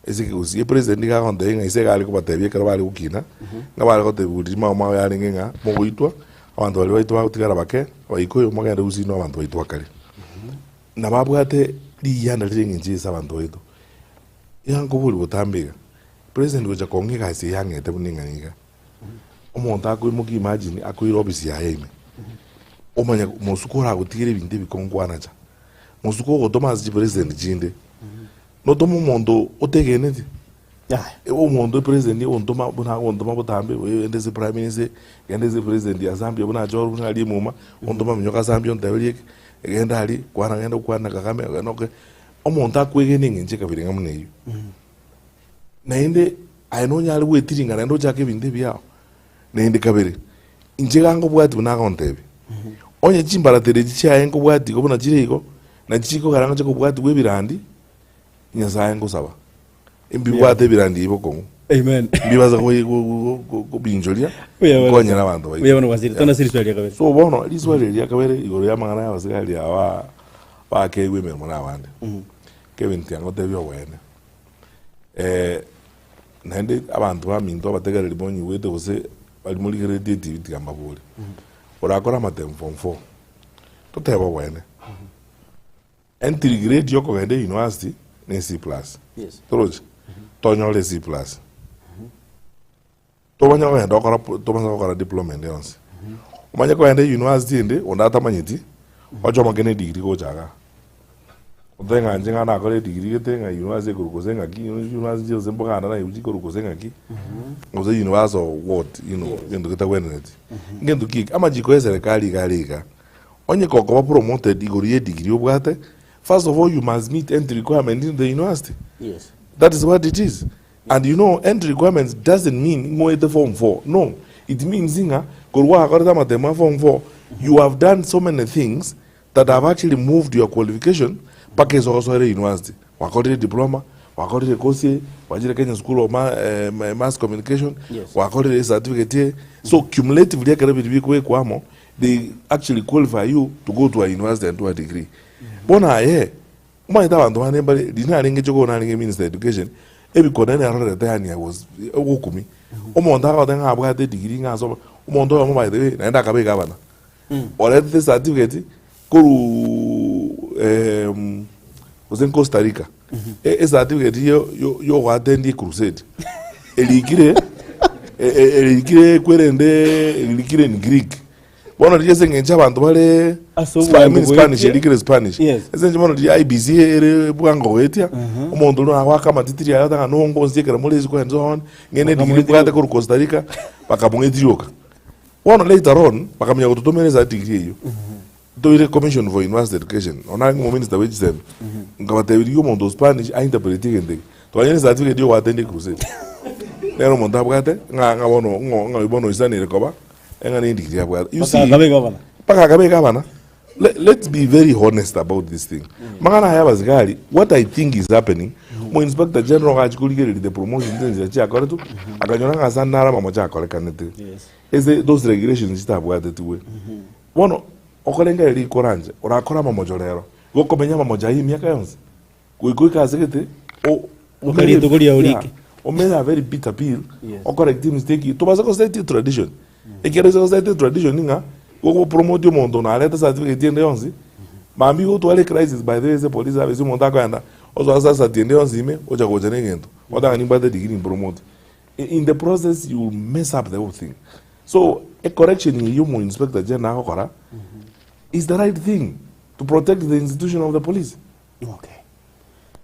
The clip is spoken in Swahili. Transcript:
ese Gusii president ga konde nga ise gali kubatebye kara bali ukina nga bali kotebuti mama yali ngenga mogoitwa abantu bali baitwa utigara bake bayikoyo magenda Gusii no abantu baitwa kale na babwate liyanda liringinjisa abantu baitwa yango buli butambiga president weja konge ga ise yangete buninganiga umuntu akwimuka imagine akwira office ya yeme omanya musukora gutigire ibindi bikongwana cha musuko Thomas president jinde no tomo mondo otegeneti o mondo president ondoma bona ondoma botambe endeze prime minister endeze president ya Zambia bona jor bona ali muma ondoma mnyoka Zambia ndabeli egenda ali kwana ngenda kwana Kagame noke omuntu akwegene nginje kabiri ngamuneyo na inde ayinonya ali wetiringa ndo chake ibindi byao na inde kabiri inje gango bwati bona kontebe onye chimbara tere chichaye ngo bwati ko bona chiriko na chiko karanga chako bwati webirandi nyasaye ngosaba imbi bwate birandi ibo kongo amen bibaza ko binjolia konya nabantu bayi uyabona waziri tona siri swali yakabere so bono iri swali yakabere igoro ya mangana yabasikali aba bakegwe memo nabandi Kevin Tiango tebyo wene nende abantu baminto bategera libonyi wete gose bali muri creativity kamabule orakora matem form 4 toteba wene entry grade yoko gende university ni C+. Yes. Toroje. Tonyo le C+. Tobanya ko henda okora diploma ndonse. Umanya ko henda university ende ondata manyiti. Ojo magene degree ko jaga. Odenga njenga na ko degree kete nga university ko kuzenga ki university yo zembo kana na yuji ko kuzenga ki. Ozo university what you know ngendo kita wenet. Ngendo ki amajiko eserikali galika. Onye ko ko promoted igori degree obwate. First of all, you must meet entry requirements in the university. Yes. That is what it is. And you know, entry requirements doesn't mean more the form 4. No. It means form 4. You have done so many things that have actually moved your qualification package also the university. Wakori diploma, wakori course, wajira Kenya School of Mass Communication, wakori certificate. So cumulatively they actually qualify you to go to a university and do a degree. Bona ye umayita abantu bane bali dinari ngejoko nani minister education ebikona na rara tani was okumi umuntu akadenga abwa degree ngazo umuntu wa mobile we naenda kabeka bana already the certificate kuru was in Costa Rica certificate yo watendi crusade elikire kwerende elikire in Greek. Bono dijese ngencha abantu bale Spanish elikire Spanish ezenje bono di IBC ere bwango wetia umuntu no akwa kama titiri ya tanga no ngonzi kera molezi ko enzo on ngene digiri kwata ko Costa Rica bakabungetiyoka bono later on bakamenya kutotomeleza degree hiyo doire commission for university education ona ngo minister weji sem ngabatebiri yo mondo Spanish a interprete ngende to anyene certificate yo watende crusade lero monta bwate nga bono ngo bono isanire koba. You see, let's be very honest about this thing. What I think is happening, when Inspector General actually the promotion those regulations that were the way. One okolenga ri koranje ora akora mamojolero gokomenya mamoja hii miaka yonse kuikuika sekete o okari tokoria urike o made a very bitter pill o correct mistake to bazako state tradition. Ekerezo state tradition ninga go promote mondo na aleta certificate ende yonse mambi go to alle crisis by the way the police service mondo akanda ozo asa tiende yonse ime oja go jene ngento oda ngani bade degree promote in the process you mess up the whole thing. So a correction in you Inspector General is the right thing to protect the institution of the police. Okay.